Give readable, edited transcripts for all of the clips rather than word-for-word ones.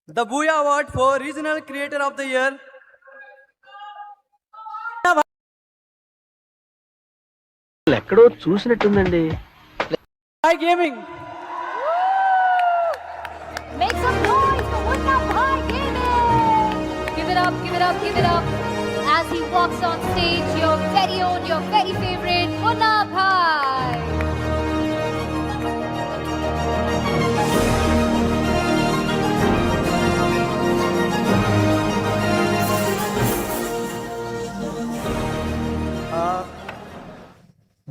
the Booyah Award for Regional Creator of the Year. ఎక్కడో చూసినట్టుందండి. Hi Gaming. Make some noise for Munna Bhai Gaming! Give it up, give it up, give it up. As he walks on stage, your very own, your very favorite Munna Bhai.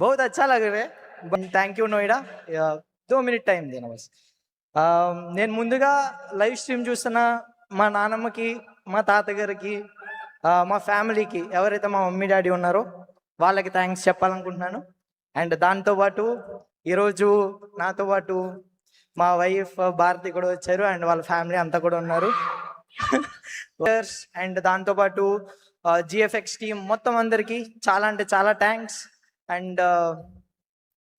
बहुत अच्छा लग रहा है. Thank you Noida. 2 minute time దేనా బస్. నేను ముందుగా live stream చూస్తున్న మా నాన్నమ్మకి, మా తాతగారికి, మా ఫ్యామిలీకి, ఎవరైతే మా మమ్మీ డాడీ ఉన్నారో వాళ్ళకి థ్యాంక్స్ చెప్పాలనుకుంటున్నాను. అండ్ దాంతోపాటు ఈరోజు నాతో పాటు మా వైఫ్ భారతి కూడా వచ్చారు అండ్ వాళ్ళ ఫ్యామిలీ అంతా కూడా ఉన్నారు. అండ్ దాంతోపాటు జిఎఫ్ఎక్స్ టీమ్ మొత్తం అందరికీ చాలా అంటే చాలా థ్యాంక్స్. అండ్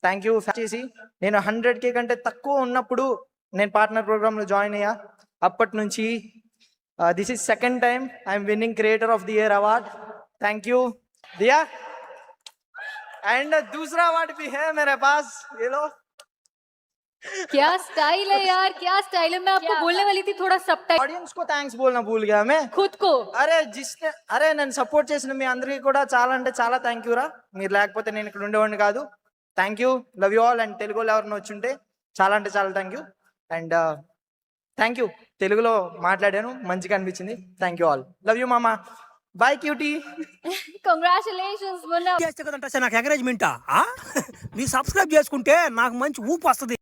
థ్యాంక్ యూ చేసి నేను 100K కంటే తక్కువ ఉన్నప్పుడు నేను పార్ట్నర్ ప్రోగ్రాంలో జాయిన్ అయ్యా. అప్పటి నుంచి this is second time I'm winnowing creator of the year award. Thank you दिया. एंड दूसरा अवार्ड भी है मेरे पास, ये लो. क्या स्टाइल है यार, क्या स्टाइल है. मैं आपको बोलने वाली थी थोड़ा सबटाइटल. ऑडियंस को థ్యాంక్స్ बोलना भूल गया मैं. खुद को అరే నన్ను సపోర్ట్ చేసిన మీ అందరికీ కూడా చాలా అంటే చాలా థ్యాంక్ యూ రా. మీరు లేకపోతే నేను ఇక్కడ ఉండేవాడిని కాదు. Thank you, love you all. And తెలుగులో ఎవరిని వచ్చుంటే చాలా అంటే చాలా thank you. And thank you, తెలుగులో మాట్లాడాను, మంచిగా అనిపించింది. Thank you all, love you మామా, బాయ్ క్యూటీ. Congratulations Munna. చేస్తే కదంటే నాకు ఎంకరేజ్మెంటా? మీరు సబ్స్క్రైబ్ చేసుకుంటే నాకు మంచి ఊపు వస్తుంది.